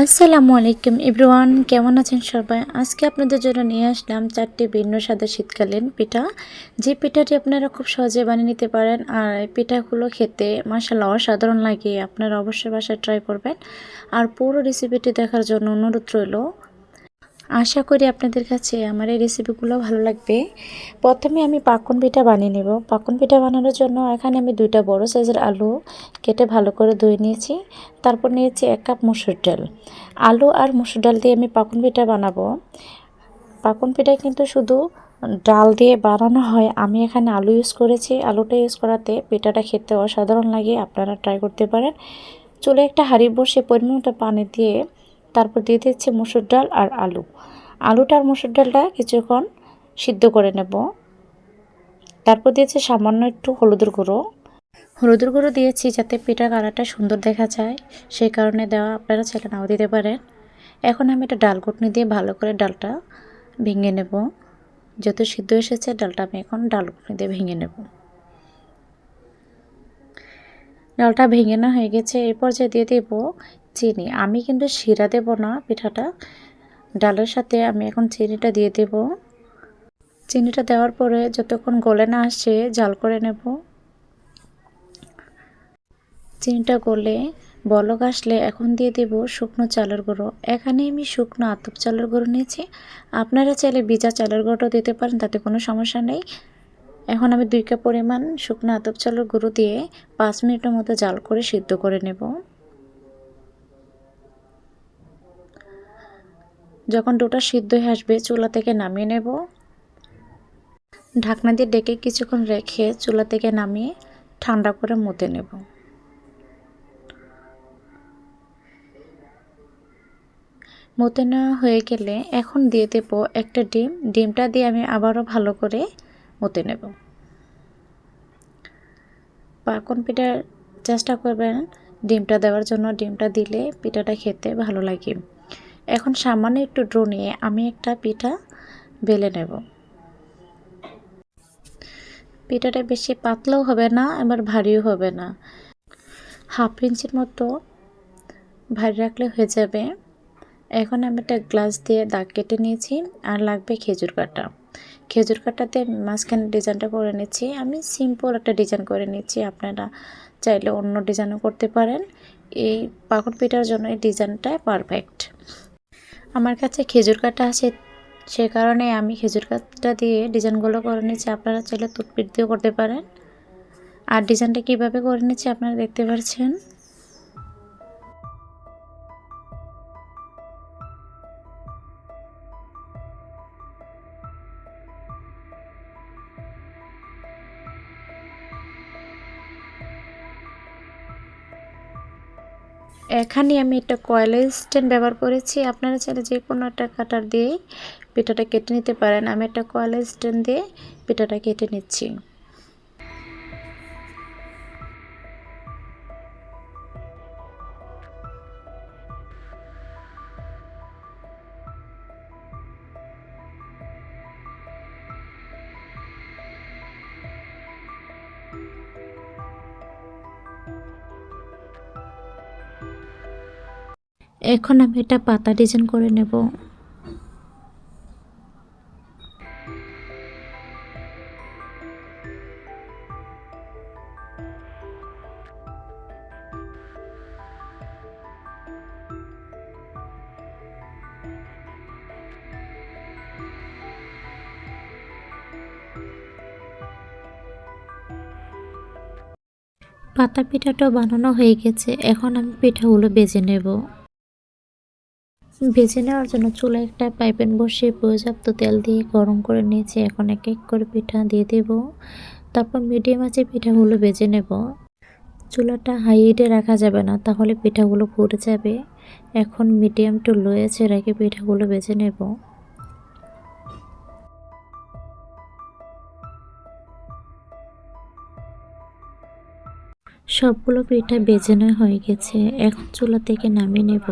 আসসালামু আলাইকুম এভরিওয়ান, কেমন আছেন সবাই? আজকে আপনাদের জন্য নিয়ে আসলাম 4টি ভিন্ন স্বাদের শীতকালীন পিঠা। যে পিঠাটি আপনারা খুব সহজে বানিয়ে নিতে পারেন, আর এই পিঠাগুলো খেতে মাশাআল্লাহ অসাধারণ লাগে। আপনারা অবশ্যই বাসায় ট্রাই করবেন। আর পুরো রেসিপিটি দেখার জন্য অনুরোধ রইল। আশা করি আপনাদের কাছে আমার এই রেসিপিগুলো ভালো লাগবে। প্রথমে আমি পাকন পিঠা বানিয়ে নেব। পাকন পিঠা বানানোর জন্য এখানে আমি 2টা বড় সাইজের আলু কেটে ভালো করে ধুয়ে নিয়েছি। তারপর নিয়েছি 1 কাপ মসুর ডাল। আলু আর মসুর ডাল দিয়ে আমি পাকন পিঠা বানাবো। পাকন পিঠা কিন্তু শুধু ডাল দিয়ে বানানো হয়, আমি এখানে আলু ইউজ করেছি। আলুটা ইউজ করাতে পিঠাটা খেতে অসাধারণ লাগে, আপনারা ট্রাই করতে পারেন। চুলে একটা হাঁড়ি বসে পরিমাণ মতো পানি দিয়ে তারপর দিয়ে দিচ্ছি মসুর ডাল আর আলু। আলুটা আর মসুর ডালটা কিছুক্ষণ সিদ্ধ করে নেব। তারপর দিয়েছি সামান্য একটু হলুদের গুঁড়ো। হলুদের গুঁড়ো দিয়েছি যাতে পিঠার কালারটা সুন্দর দেখা যায়, সেই কারণে দেওয়া, আপনারা চাইলে নাও দিতে পারেন। এখন আমি এটা ডাল ঘুটনি দিয়ে ভালো করে ডালটা ভেঙে নেব। যত সিদ্ধ এসেছে ডালটা আমি এখন ডাল ঘুটনি দিয়ে ভেঙে নেব। ডালটা ভেঙে না হয়ে গেছে, এই পর্যায়ে দিয়ে দেব চিনি। আমি কিন্তু শিরা দেব না, পিঠাটা ডালের সাথে আমি এখন চিনিটা দিয়ে দেব। চিনিটা দেওয়ার পরে যতক্ষণ গলে না আসে জাল করে নেব। চিনিটা গলে বলক আসলে এখন দিয়ে দেব শুকনো চালের গুঁড়ো। এখানে আমি শুকনো আতপ চালের গুঁড়ো নিয়েছি, আপনারা চাইলে ভিজা চালের গুঁড়োটাও দিতে পারেন, তাতে কোনো সমস্যা নেই। এখন আমি 2 কাপ পরিমাণ শুকনো আতপ চালের গুঁড়ো দিয়ে 5 মিনিটের মতো জাল করে সিদ্ধ করে নেব। যখন ডোটা সিদ্ধ হয়ে আসবে চুলা থেকে নামিয়ে নেব। ঢাকনা দিয়ে ডেকে কিছুক্ষণ রেখে চুলা থেকে নামিয়ে ঠান্ডা করে মতে নেব। মতে নেওয়া হয়ে গেলে এখন দিয়ে দেব একটা ডিম। ডিমটা দিয়ে আমি আবারও ভালো করে মতে নেব। পাকন পিঠার চেষ্টা করবেন ডিমটা দেওয়ার জন্য, ডিমটা দিলে পিঠাটা খেতে ভালো লাগে। এখন সামান্য একটু ড্রো নিয়ে আমি একটা পিঠা বেলে নেব। পিঠাটা বেশি পাতলাও হবে না, আবার ভারীও হবে না, হাফ ইঞ্চির মতো ভারী রাখলে হয়ে যাবে। এখন আমি একটা গ্লাস দিয়ে দাগ কেটে নিয়েছি, আর লাগবে খেজুর কাটা। খেজুর কাটাতে মাঝখানে ডিজাইনটা করে নিচ্ছি। আমি সিম্পল একটা ডিজাইন করে নিচ্ছি, আপনারা চাইলে অন্য ডিজাইনও করতে পারেন। এই পাকন পিঠার জন্য এই ডিজাইনটা পারফেক্ট। আমার কাছে খেজুর কাটা আছে, সে কারণে আমি খেজুর কাটা দিয়ে ডিজাইনগুলো করে নিচ্ছি। আপনারা চাইলে তুঁতপিট দিয়েও করতে পারেন। আর ডিজাইনটা কিভাবে করে নিচ্ছি আপনারা দেখতে পাচ্ছেন। এখানে আমি একটা কয়েলের স্ট্যান্ড ব্যবহার করেছি, আপনারা চাইলে যে কোনো একটা কাটার দিয়ে পিঠাটা কেটে নিতে পারেন। আমি একটা কয়েলের স্ট্যান্ড দিয়ে পিঠাটা কেটে নিচ্ছি। এখন আমি এটা পাতা ডিজাইন করে নেব। পাতা পিঠাটাও বানানো হয়ে গেছে, এখন আমি পিঠাগুলো বেজে নেব। ভেজে নেওয়ার জন্য চুলায় একটা পাইপ্যান বসিয়ে পর্যাপ্ত তেল দিয়ে গরম করে নিয়েছি। এখন এক এক করে পিঠা দিয়ে দেব। তারপর মিডিয়াম আঁচে পিঠাগুলো ভেজে নেব। চুলাটা হাই হিটে রাখা যাবে না, তাহলে পিঠাগুলো পুড়ে যাবে। এখন মিডিয়াম টু লো আঁচে রেখে পিঠাগুলো ভেজে নেব। সবগুলো পিঠা ভেজে নেওয়া হয়ে গেছে, এখন চুলা থেকে নামিয়ে নেব।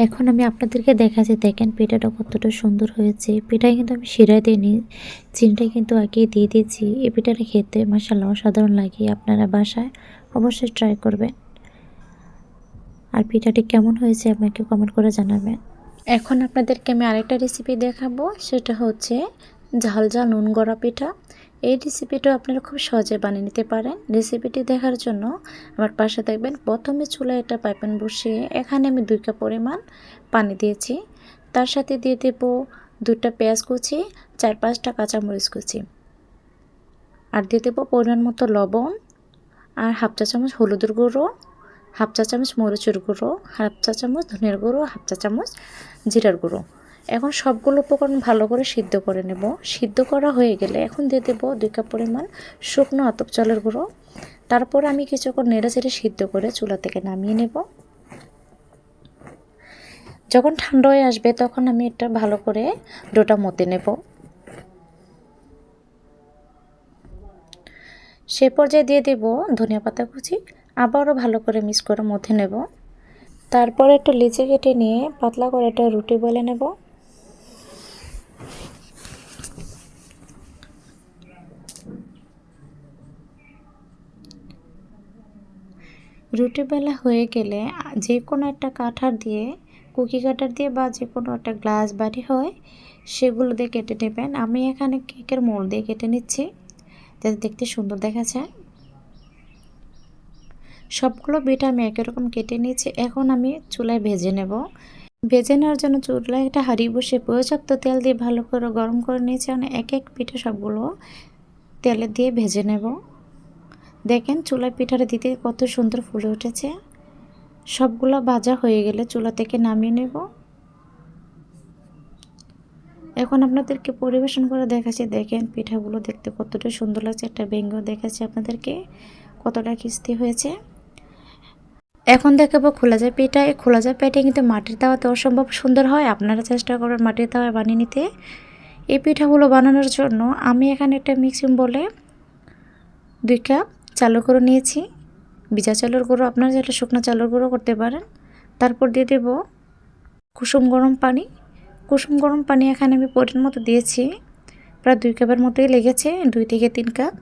এখন আমি আপনাদেরকে দেখাচ্ছি, দেখেন পিঠাটা কতটা সুন্দর হয়েছে। পিঠায় কিন্তু আমি শিরায় দিইনি, চিনিটা কিন্তু আগেই দিয়ে দিয়েছি। এই পিঠাটা খেতে মাশাআল্লাহ অসাধারণ লাগে। আপনারা বাসায় অবশ্যই ট্রাই করবেন। আর পিঠাটি কেমন হয়েছে আমাকে কমেন্ট করে জানাবেন। এখন আপনাদেরকে আমি আরেকটা রেসিপি দেখাবো, সেটা হচ্ছে ঝাল ঝাল নুন গড়া পিঠা। এই রেসিপিটা আপনারা খুব সহজে বানিয়ে নিতে পারেন। রেসিপিটি দেখার জন্য আমার পাশে থাকবেন। প্রথমে চুলায় একটা পাইপ্যান বসিয়ে এখানে আমি 2 কাপ পরিমাণ পানি দিয়েছি। তার সাথে দিয়ে দেব 2টা পেঁয়াজ কুচি, 4-5টা কাঁচামরিচ কুচি, আর দিয়ে দেবো পরিমাণ মতো লবণ, আর হাফ চা চামচ হলুদের গুঁড়ো, হাফ চা চামচ মরিচের গুঁড়ো, হাফ চা চামচ ধনের গুঁড়ো, হাফ চা চামচ জিরার গুঁড়ো। এখন সবগুলো উপকরণ ভালো করে সিদ্ধ করে নেব। সিদ্ধ করা হয়ে গেলে এখন দিয়ে দেবো 2 কাপ পরিমাণ শুকনো আতপ চালের গুঁড়ো। তারপর আমি কিছুক্ষণ নেড়েচেড়ে সিদ্ধ করে চুলা থেকে নামিয়ে নেব। যখন ঠান্ডা হয়ে আসবে তখন আমি এটা ভালো করে ডোটা মতে নেব। সে পর্যায়ে দিয়ে দেব ধনিয়া পাতা কুচি, আবারও ভালো করে মিক্স করে মথে নেব। তারপর একটু লিচি কেটে নিয়ে পাতলা করে একটা রুটি বেলে নেব। রুটি বেলা হয়ে গেলে যে কোনো একটা কাঠার দিয়ে, কুকি কাটার দিয়ে বা যে কোনো একটা গ্লাস বাটি হয় সেগুলো দিয়ে কেটে নেবেন। আমি এখানে কেকের মোল্ড দিয়ে কেটে নিচ্ছি যাতে দেখতে সুন্দর দেখা যায়। সবগুলো বিট আমি একই রকম কেটে নিয়েছি। এখন আমি চুলায় ভেজে নেব। ভেজে নেওয়ার জন্য চুলায় একটা হাঁড়ি বসে পর্যাপ্ত তেল দিয়ে ভালো করে গরম করে নিয়েছি। আমি এক এক পিঠে সবগুলো তেলে দিয়ে ভেজে নেব। দেখেন চুলায় পিঠাটা দিতে কত সুন্দর ফুলে উঠেছে। সবগুলো ভাজা হয়ে গেলে চুলা থেকে নামিয়ে নেব। এখন আপনাদেরকে পরিবেশন করে দেখাচ্ছি। দেখেন পিঠাগুলো দেখতে কতটা সুন্দর লাগছে। একটা ভেঙেও দেখাচ্ছি আপনাদেরকে কতটা ক্রিস্পি হয়েছে। এখন দেখাবো খোলা যায় পিঠা। এই খোলা যায় পিঠা কিন্তু মাটির তাওয়াতে অসম্ভব সুন্দর হয়। আপনারা চেষ্টা করবেন মাটির তাওয়ায় বানিয়ে নিতে। এই পিঠাগুলো বানানোর জন্য আমি এখানে একটা মিক্সিং বলে 2 কাপ চালের গুঁড়ো নিয়েছি। ভিজা চালের গুঁড়ো, আপনারা যেটা শুকনো চালের গুঁড়ো করতে পারেন। তারপর দিয়ে দেব কুসুম গরম পানি। কুসুম গরম পানি এখানে আমি পরিমাণ মতো দিয়েছি, প্রায় 2 কাপের মতোই লেগেছে, 2 থেকে 3 কাপ।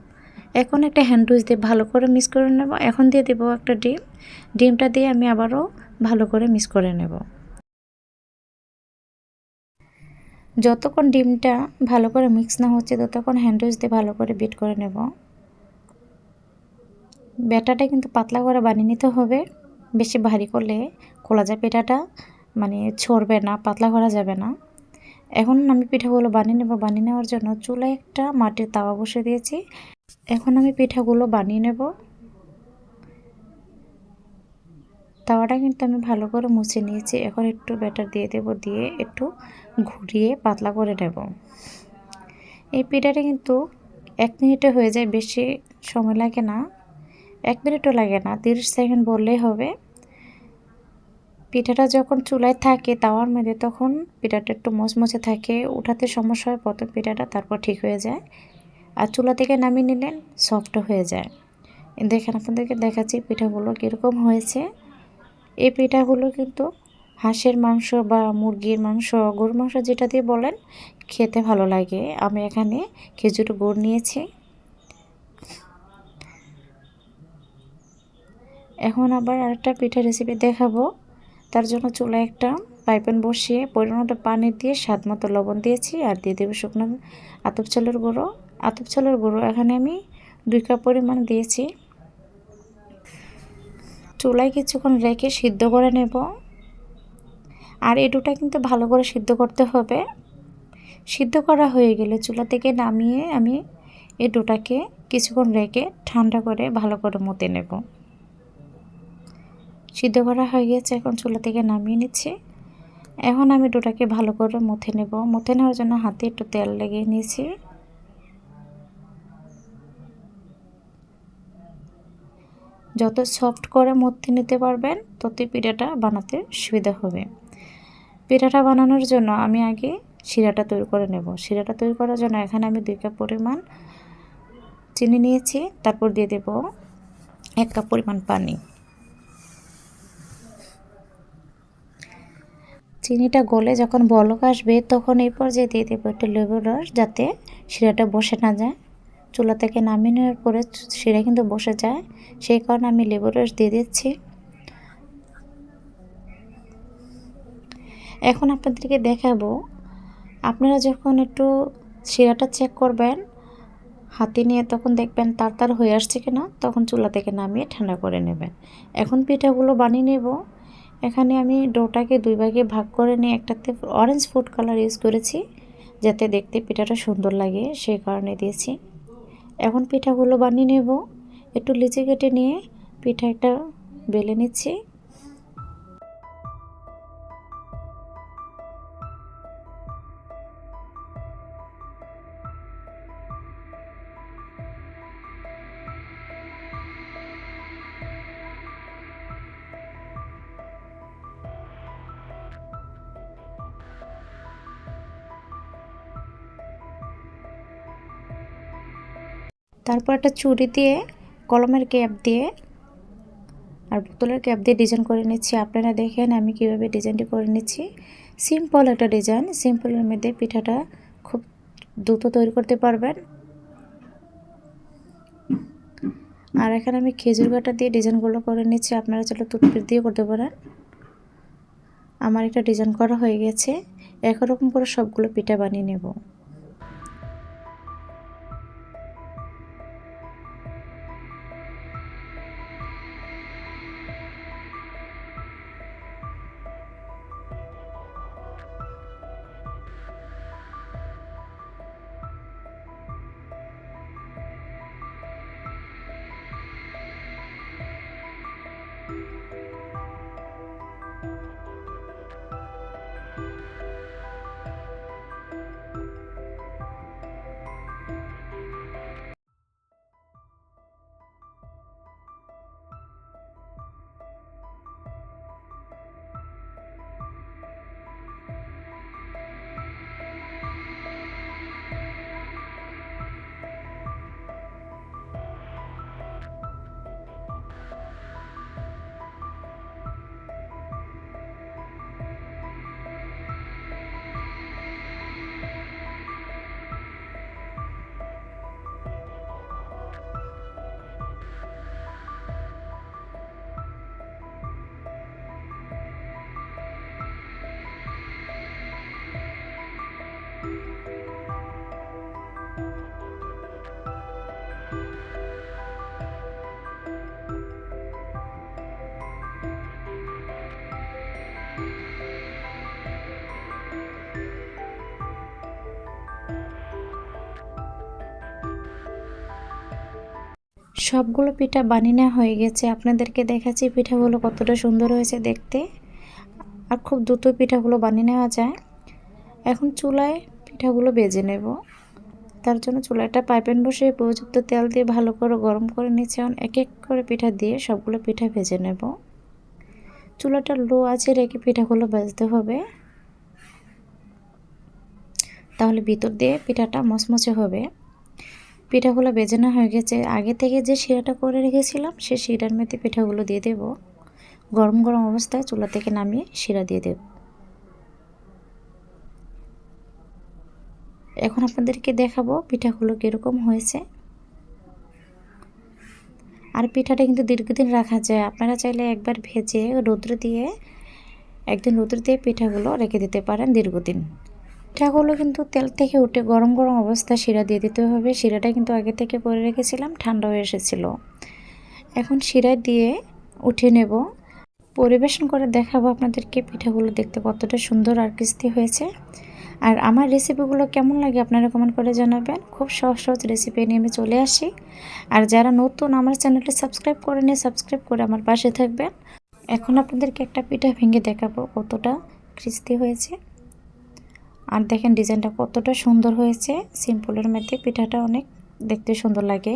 এখন একটা হ্যান্ড উইচ দিয়ে ভালো করে মিক্স করে নেব। এখন দিয়ে দেব একটা ডিম। ডিমটা দিয়ে আমি আবারও ভালো করে মিক্স করে নেব। যতক্ষণ ডিমটা ভালো করে মিক্স না হচ্ছে ততক্ষণ হ্যান্ড উইচ দিয়ে ভালো করে বিট করে নেব। ব্যাটাটা কিন্তু পাতলা করে বানিয়ে নিতে হবে। বেশি ভারী করলে খোলা যায় পিঠাটা মানে ছড়বে না, পাতলা করা যাবে না। এখন আমি পিঠাগুলো বানিয়ে নেব। বানিয়ে নেওয়ার জন্য চুলায় একটা মাটির তাওয়া বসিয়ে দিয়েছি। এখন আমি পিঠাগুলো বানিয়ে নেব। তাওয়াটা কিন্তু আমি ভালো করে মুছে নিয়েছি। এখন একটু ব্যাটার দিয়ে দেব, দিয়ে একটু ঘুরিয়ে পাতলা করে নেব। এই পিঠাটা কিন্তু 1 মিনিটে হয়ে যায়, বেশি সময় লাগে না। 1 মিনিটও লাগে না, 30 সেকেন্ড বললেই হবে। পিঠাটা যখন চুলায় থাকে তাওয়ার মধ্যে তখন পিঠাটা একটু মচমচে থাকে, উঠাতে সমস্যা হয় প্রথম পিঠাটা, তারপর ঠিক হয়ে যায়। আর চুলা থেকে নামিয়ে নিলেন সফট হয়ে যায়। দেখেন আপনাদেরকে দেখাচ্ছি পিঠাগুলো কীরকম হয়েছে। এই পিঠাগুলো কিন্তু হাঁসের মাংস বা মুরগির মাংস, গরুর মাংস যেটা দিয়ে বলেন খেতে ভালো লাগে। আমি এখানে খেজুর গুড় নিয়েছি। এখন আবার আরেকটা পিঠা রেসিপি দেখাবো। তার জন্য চুলায় একটা পাইপ্যান বসিয়ে পরিমাণ মতো পানি দিয়ে স্বাদ মতো লবণ দিয়েছি, আর দিয়ে দেবো শুকনো আতপ চালের গুঁড়ো। আতপ চালের গুঁড়ো এখানে আমি 2 কাপ পরিমাণ দিয়েছি। চুলায় কিছুক্ষণ রেখে সিদ্ধ করে নেব। আর এই ডোটা কিন্তু ভালো করে সিদ্ধ করতে হবে। সিদ্ধ করা হয়ে গেলে চুলা থেকে নামিয়ে আমি এই ডোটাকে কিছুক্ষণ রেখে ঠান্ডা করে ভালো করে মতে নেব। সিদ্ধ করা হয়ে গেছে, এখন চুলা থেকে নামিয়ে নিচ্ছি। এখন আমি ডোটাকে ভালো করে মথে নেব। মথে নেওয়ার জন্য হাতে একটু তেল লাগিয়ে নিয়েছি। যত সফট করে মথে নিতে পারবেন ততই পিঠাটা বানাতে সুবিধা হবে। পিঠাটা বানানোর জন্য আমি আগে শিরাটা তৈরি করে নেব। শিরাটা তৈরি করার জন্য এখানে আমি 2 কাপ পরিমাণ চিনি নিয়েছি। তারপর দিয়ে দেব 1 কাপ পরিমাণ পানি। চিনিটা গলে যখন বলক আসবে তখন এই পর্যায়ে দিয়ে দেবো একটু লেবুর রস, যাতে শিরাটা বসে না যায়। চুলা থেকে নামিয়ে নেওয়ার পরে শিরা কিন্তু বসে যায়, সেই কারণে আমি লেবুর রস দিয়ে দিচ্ছি। এখন আপনাদেরকে দেখাবো, আপনারা যখন একটু শিরাটা চেক করবেন হাতে নিয়ে, তখন দেখবেন তার হয়ে আসছে কিনা, তখন চুলা থেকে নামিয়ে ঠান্ডা করে নেবেন। এখন পিঠাগুলো বানিয়ে নেব। এখানে আমি ডোটাকে 2 ভাগে ভাগ করে নিয়ে একটাতে অরেঞ্জ ফুড কালার ইউজ করেছি, যাতে দেখতে পিঠাটা সুন্দর লাগে, সেই কারণে দিয়েছি। এখন পিঠাগুলো বানিয়ে নেব। একটু লিচি কেটে নিয়ে পিঠা একটা বেলে নিচ্ছি। তারপর একটা ছুরি দিয়ে, কলমের ক্যাপ দিয়ে আর বোতলের ক্যাপ দিয়ে ডিজাইন করে নিচ্ছি। আপনারা দেখেন আমি কিভাবে ডিজাইনটি করে নিচ্ছি। সিম্পল একটা ডিজাইন, সিম্পলের মধ্যে পিঠাটা খুব দ্রুত তৈরি করতে পারবেন। আর এখানে আমি খেজুর কাটা দিয়ে ডিজাইনগুলো করে নিচ্ছি, আপনারা চাইলে টুথপিক দিয়ে করতে পারেন। আমার একটা ডিজাইন করা হয়ে গেছে। একরকম করে সবগুলো পিঠা বানিয়ে নেব। সবগুলো পিঠা বানিয়ে নেওয়া হয়ে গেছে। আপনাদেরকে দেখাচ্ছি পিঠাগুলো কতটা সুন্দর হয়েছে দেখতে, আর খুব দ্রুত পিঠাগুলো বানিয়ে নেওয়া যায়। এখন চুলায় পিঠাগুলো ভেজে নেব। তার জন্য চুলাটা পাইপেন বসে উপযুক্ত তেল দিয়ে ভালো করে গরম করে নিচ্ছি। এখন এক এক করে পিঠা দিয়ে সবগুলো পিঠা ভেজে নেব। চুলাটা লো আঁচে রেখে পিঠাগুলো ভাজতে হবে, তাহলে ভিতর দিয়ে পিঠাটা মচমচে হবে। পিঠাগুলো ভেজে নেওয়া হয়ে গেছে। আগে থেকে যে শিরাটা করে রেখেছিলাম সেই শিরার মধ্যে পিঠাগুলো দিয়ে দেব। গরম গরম অবস্থায় চুলা থেকে নামিয়ে শিরা দিয়ে দেব। এখন আপনাদেরকে দেখাবো পিঠাগুলো কীরকম হয়েছে। আর পিঠাটা কিন্তু দীর্ঘদিন রাখা যায়। আপনারা চাইলে একবার ভেজে একদিন রৌদ্রে দিয়ে পিঠাগুলো রেখে দিতে পারেন দীর্ঘদিন। পিঠাগুলো কিন্তু তেল থেকে উঠে গরম গরম অবস্থায় শিরা দিয়ে দিতে হবে। শিরাটা কিন্তু আগে থেকে করে রেখেছিলাম, ঠান্ডা হয়ে এসেছিল। এখন শিরা দিয়ে উঠিয়ে নেব, পরিবেশন করে দেখাবো আপনাদেরকে পিঠাগুলো দেখতে কতটা সুন্দর আর ক্রিস্পি হয়েছে। আর আমার রেসিপিগুলো কেমন লাগে আপনারা কমেন্ট করে জানাবেন। খুব সহজ সহজ রেসিপি নিয়ে আমি চলে আসি। আর যারা নতুন আমার চ্যানেলটি সাবস্ক্রাইব করে নিয়ে সাবস্ক্রাইব করে আমার পাশে থাকবেন। এখন আপনাদেরকে একটা পিঠা ভেঙে দেখাবো কতটা ক্রিস্পি হয়েছে। আর দেখেন ডিজাইনটা কতটা সুন্দর হয়েছে। সিম্পলের মধ্যে পিঠাটা অনেক দেখতে সুন্দর লাগে।